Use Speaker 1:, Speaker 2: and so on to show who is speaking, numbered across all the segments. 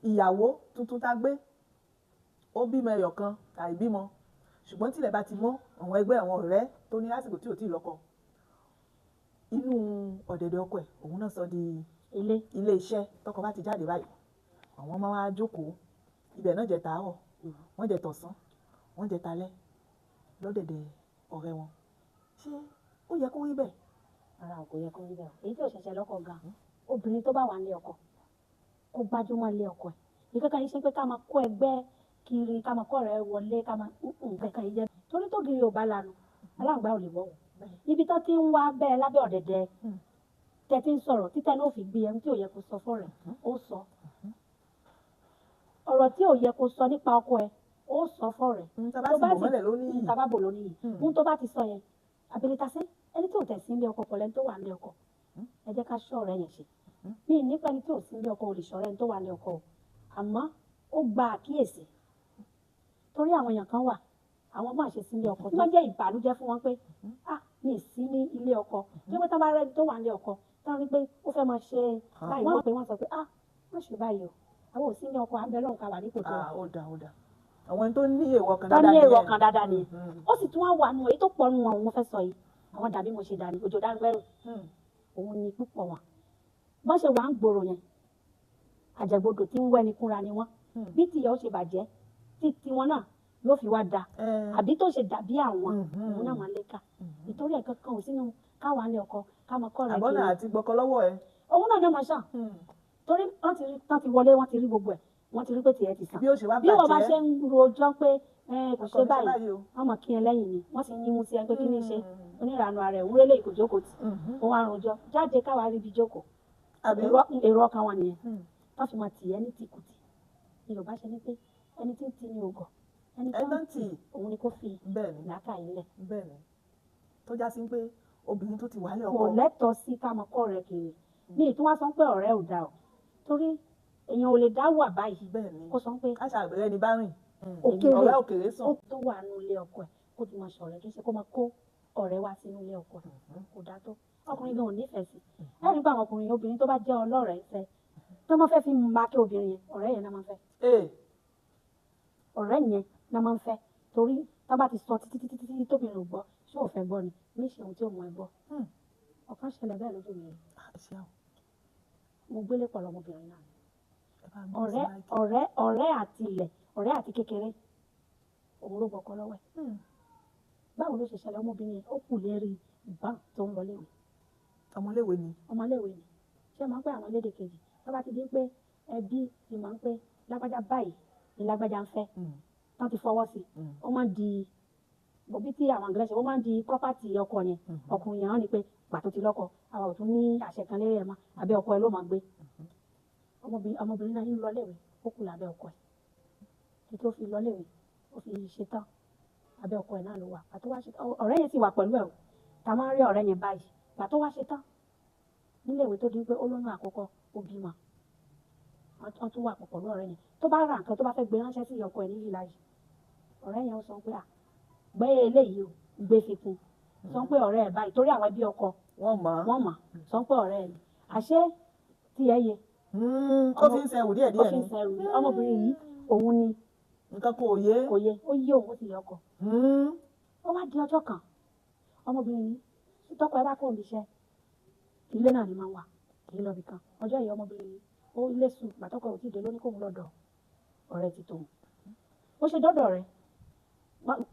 Speaker 1: ìyàwó tuntun tá gbé ó bímọ ẹyọ kan tàbí bímọ ṣùgbọ́n tílẹ̀ bá ti mọ́ àwọn ẹgbẹ́ àwọn ọ̀rẹ́ tó ní lásìkò tí ò tí ì lọ́kọ inú ọ̀dẹ̀dẹ̀ ọkọ ẹ̀ òun náà sọ di ilé iṣẹ́ tọkọ bá ti jáde báyìí àwọn máa wá jókòó ibẹ̀ náà jẹ tàárọ̀ wọ́n jẹ tọ̀sán wọ́n jẹ talẹ́ lọ́dẹ̀dẹ̀ ọ̀rẹ́ wọn ṣé ó yẹ kó rí bẹ́ẹ̀.
Speaker 2: ara kò yẹ kó rí bẹ́ẹ̀ èyí tí ò ṣẹ̀ṣẹ̀ lọ́kọ gan obìnrin tó bá wà nílé ọkọ kó gbájúmọ́ ilé ọkọ ẹ̀ ìkẹ́kẹ́ yìí ṣe pé ká máa kó ẹgbẹ́ kiri ká máa kọ́ ọ̀rẹ́ wọlé ká máa kẹ́kẹ́ yìí jẹ́ torí tó giri ò bá lanu aláǹgbá ò lè wọ̀ ibi tó ti ń wá bẹ́ẹ̀ lábẹ́ ọ̀dẹ̀dẹ̀ tẹ́tí ń sọ̀rọ̀ títẹ́ náà fi gbé ẹni tí ò yẹ kó sọ fún rẹ̀ ó sọ ọ̀rọ̀ tí ò yẹ kó sọ nípa ọkọ ẹ̀ ó sọ fún rẹ̀ tábàbò lónìí ohun tó bá ti sọ yẹn abilitase ẹni tí ò tẹ̀ sí ilé ọkọ pọ̀ lẹ́ni tó wà nílé ọkọ ẹ jẹ́ ká ṣọ́ ọ̀rẹ́ yẹn ṣe ní nípa ẹni tí ò sí ilé ọkọ ò lè ṣọ̀rẹ́ ẹni tó wà nílé ọkọ àmọ́ ó gba àkíyèsí torí àwọn èèyàn kan wà àwọn máa ṣe sí ilé ọkọ tí wọ́n jẹ́ ìbànújẹ́ fún wọn pé mi ì sí ní ilé ọkọ tí wọ́n tán bá rẹ́ni tó wà nílé ọkọ tán rí pé ó fẹ́ máa ṣe báyìí wọ́n pè wọ́n sọ pé wọ́n ṣe báyìí o àwọn ò sí ilé ọkọ abẹ́ lọ́hùn ká wà ní kò tó
Speaker 1: ó dà àwọn ẹni tó ní èrò ọkàn
Speaker 2: dáadáa ni ó sì tún wá wà nù èyí tó pọ̀ nù wọn mo fẹ́ sọ yìí àwọn dàbí mo ṣe dà ní òjò dáńgbẹ́rù òun ni púpọ̀ wọn bọ́n ṣe wà ń gbòòrò yẹn àjẹgbodò tí ń wẹ́ni kúnra ni wọ́n bí tìyà ó ṣe bàjẹ́ tí tiwọn náà yóò fi wá da àbí tó ṣe dàbí àwọn òun náà máa léka ìtorí ẹ̀ kankan ò sínú káwa ní ọkọ ká máa kọ́ rẹ̀ kiri
Speaker 1: àbọ̀nà àti gbọ́kọ lọ́wọ́ ẹ̀
Speaker 2: òun náà ní ọmọ ṣáà torí wọ́n ti wọlé wọ́n ti rí gbogbo ẹ̀ wọ́n ti rí pé tiẹ̀ ti sàn bí wọ́n bá ṣe ń rojọ́ pé kò ṣe báyìí wọ́n mọ̀ kí ẹ lẹ́yìn ni wọ́n sì ń yín sí ẹ pé kí ní ṣe onírànú ara ẹ̀ wúrẹ́lẹ̀ ìkòjókòó tì òun àròjọ jáde káwa rí ibi jókòó èrò ọkàn wọn nìyẹn wọ́n fi máa tì ẹ́ ní tìkùtì Yorùbá ṣe ní pé ẹni tí ń tì ní ògọ̀ ẹni tó ń tì òun ni kò fi làákà ilẹ̀
Speaker 1: tó já sí pé obìnrin tó ti wà lé ọkọ
Speaker 2: kò lẹ́tọ̀ọ́ sí ká máa kọ́ rẹ̀ kiri ní ìtúwá sọ pé ọ̀rẹ́ ò dáa o torí èèyàn ò lè dá wà báyìí kó sọ pé
Speaker 1: káṣà àgbẹ̀rẹ̀ ni bá rìn
Speaker 2: ọ̀rẹ́
Speaker 1: òkèrè sàn
Speaker 2: ó tó wà nínú ilé ọkọ ẹ̀ kó ti máa ṣọ̀rẹ́ kí ṣe kó máa kó ọ̀rẹ́ wá sínú ilé ọkọ ẹ̀ kò dá tó ọkùnrin gan ò nífẹ̀ẹ́ sí ẹ̀rí pé àwọn ọkùnrin obìnrin tó bá jẹ́ ọlọ́rẹ̀ẹ́ fẹ́ tó máa fẹ́ fi máa kí obìnrin yẹn ọ̀rẹ́ yẹn náà máa ń fẹ́ ọ̀rẹ́ yẹn náà máa ń fẹ́ torí tá bá ti sọ títí tóbìnrin ò gbọ́ ṣé ò fẹ́ gbọ́ ni níṣẹ́ ohun tí ò mọ ẹ gbọ́ ọ̀kan ṣẹlẹ̀ bẹ́ẹ̀ lójú mi mo gbélé pọ̀ lọ́mọbìnrin náà ọ̀rẹ́ àti ilẹ̀ ọ̀rẹ́ àti kékeré òun ló gbọ́kọ́ lọ́wọ́ ẹ̀ báwo ló ṣe ṣẹlẹ̀ ọmọbìnrin ó kù lérí ìbá tó ń lọléèwé
Speaker 1: ọmọléèwé ni
Speaker 2: ṣé máa ń pẹ́ àwọn elédè kejì tó bá ti di pé ẹbí ti máa ń pẹ́ lágbájá báyìí ni lágbájá ń fẹ́ wọ́n ti fọwọ́ sí ó máa ń di bòbí tí àwọn àgbẹ̀ ṣe ó máa ń di property ọkọ yẹn ọkùnrin yẹn wọ́n ní pé pàtó ti lọ́kọ àwọn ò tún ní àṣẹ kan lérí ẹ̀ mọ́ àbẹ́ ọkọ ẹ̀ ló máa gbé ọmọbìnrin náà ń lọléèwé ó kù lábẹ́ ọkọ ẹ̀ tí tó fi lọléèwé ó fi ṣe tán abẹ́ ọkọ ẹ̀ náà ló wà pàtó wá ṣe tán ọ̀rẹ́ yẹn sì wà pẹ̀lú ẹ̀ o ta máa ń rí ọ̀rẹ́ yẹn báyìí pàtó wá ṣe tán níléèwé tó di pé ó lóyún àkọ́kọ́ ó bímọ wọ́n tún wà pọ̀ pẹ̀lú ọ̀rẹ́ yẹn tó bá ra nǹkan tó bá fẹ́ gbé ránṣẹ́ sí ọkọ ẹ̀ ní village ọ̀rẹ́ yẹn ó sọ pé gbé eléyìí o gbé fi kún sọ pé ọ̀rẹ́ ẹ̀ báyìí torí àwọn ẹbí ọkọ wọ́n mọ̀ sọ pé ọ̀rẹ́ ẹ̀ àṣé tí ẹ yẹ
Speaker 1: ó fi ń sẹ́wù díẹ̀
Speaker 2: ni ọmọbìnrin yìí òun ni
Speaker 1: nǹkan kò yé
Speaker 2: ó yé òun ó sì yẹ ọkọ ó wá di ọjọ́ kan ọmọbìnrin yìí tọkọ ẹ bá kó òun iṣẹ́ ilé náà ni máa wà kì í lọ bì kan ọjọ́ yìí ọmọbìnrin yìí ó ilé sùn gbàtọ́kọ ò tí ì dé lóní kóun lọ́dọ̀ ọ̀rẹ́ ti tòun ó ṣe dọ́dọ̀ rẹ̀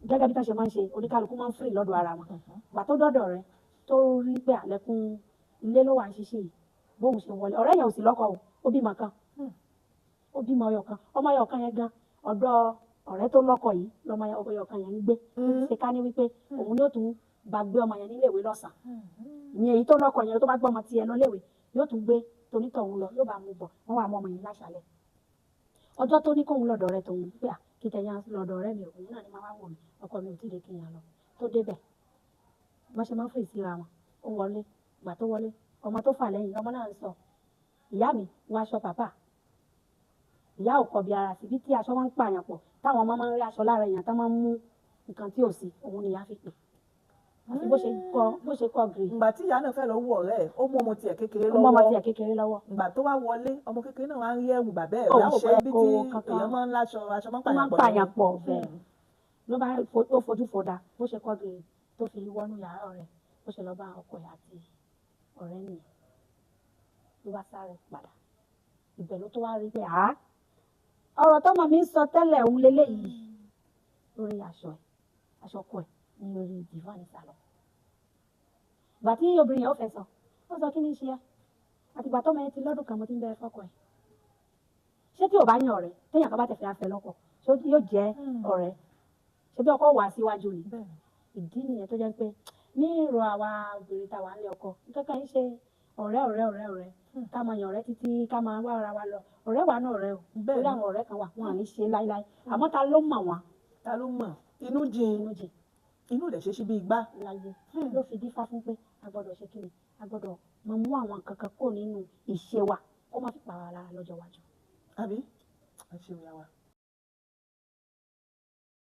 Speaker 2: gẹ́gẹ́ bí tá ṣe máa ń ṣe oníkálukú máa ń fìrì lọ́dọ̀ ara wọn gbà tó dọ́dọ̀ rẹ̀ tó rí pé àlẹ́kùn ilé ló wà ń ṣiṣẹ́ yìí bóun ṣe wọlé ọ̀rẹ́ yẹn ò sì lọ́kọ o ó bímọ kan ó bímọ ọyọ kan ọmọ ọyọ kan yẹn gan ọ̀dọ̀ ọ̀rẹ́ tó lọ́kọ yìí lọ́mọ ọyọ kan yẹn ń gbé ṣe ká ní wípé òun yóò tún bá gbé ọmọ yẹn níléèwé lọ́sàn-án ìyẹn èyí tó lọ́kọ yẹn tó bá gbé ọmọ tiẹ̀ lọ léèwé yóò tún gbé tonítọ̀hún lọ yóò bá mú bọ̀ wọ́n wà mọ́ ọmọ yẹn láṣálẹ̀ ọjọ́ tó ní kóun lọ́dọ̀ rẹ̀ tòun pé kíkẹ́ yẹn lọ́dọ̀ rẹ̀ mi òun náà ni máa wá wò mí ọkọ mi ò tí ì dé kí n yàn lọ tó débẹ̀ wọ́n ṣe máa ń fèsì síra wọn ó wọlé ìgbà tó wọlé ọmọ tó fà lẹ́yìn ọmọ náà ń sọ ìyá mi wọ aṣọ bàbá ìyá ò kọ̀ bí ara sí bí tí aṣọ wọn ń pààyàn pọ̀ táwọn ọmọ máa ń rí aṣọ lára èèyàn tá máa ń mú nǹkan tí ò sí òun ni ìyá fi pè àti bó ṣe kọ́ gírì.
Speaker 1: ìgbà tí ìyá náà fẹ́ lọ wú ọ̀rẹ́ ẹ̀ ó mú ọmọ tiẹ̀ kékeré
Speaker 2: ó mú ọmọ
Speaker 1: lọ́wọ́
Speaker 2: tiẹ̀ kékeré lọ́wọ́.
Speaker 1: ìgbà tó wá wọlé ọmọ kékeré náà wá ń rí ẹ̀wù bàbá ẹ̀
Speaker 2: Kò
Speaker 1: láwò pé
Speaker 2: ṣe
Speaker 1: bí
Speaker 2: kó
Speaker 1: tí
Speaker 2: kankan.
Speaker 1: èèyàn máa ń láṣọ aṣọ máa ń
Speaker 2: ó máa ń
Speaker 1: pààyàn
Speaker 2: pààyàn
Speaker 1: pọ̀
Speaker 2: pọ̀ bẹ́ẹ̀ ló bá ó fojú fòdà bó ṣe kọ́ gírì tó fi wọnú yàrá ọ̀rẹ́ bó ṣe lọ bá ọkọ ẹ̀ àti ọ̀rẹ́ nìyẹn ló bá sáré padà ibẹ̀ ló tó wá rí pé ọ̀rọ̀ tọ́mọ mi ń sọ tẹ́lẹ̀ òun leléyìí lórí aṣọ ọkọ ẹ̀ ní orí divan ìsàlọ̀ ìgbà tí obìnrin yẹn ó fẹ́ sọ ó sọ kí ni ṣe ẹ́ àtìgbà tọ́mọ ẹ ti lọ́dún kan mo ti ń bẹ fọ́kọ ẹ̀ ṣé tí ò bá yan ọ̀rẹ́ téèyàn kan bá tẹ̀fẹ́ afẹ́ lọ́kọ ṣé yóò jẹ́ ọ̀rẹ́ ṣé bí ọkọ wà síwájú ni ìdí nìyẹn tó jẹ́ pé ní ìrò àwa obìnrin táwa ń lé ọkọ kankan ń ṣe ọ̀rẹ́ ká máa yan ọ̀rẹ́ títí ká máa wá ara wa lọ ọ̀rẹ́ wa náà ọ̀rẹ́ o lórí àwọn ọ̀rẹ́ kan wà wọn à ní ṣe láíláí àmọ́ ta ló mọ̀ wọn.
Speaker 1: ta ló mọ̀ inú jìn inú rẹ̀ ṣe sí bí igbá.
Speaker 2: láyé ló fi dífá fún pé a gbọ́dọ̀ ṣe kí ni a gbọ́dọ̀ máa mú àwọn kankan kó nínú ìṣe wa kó má fi pa ara lọ́jọ́ iwájú.
Speaker 1: àbí àṣẹ ìyá wa.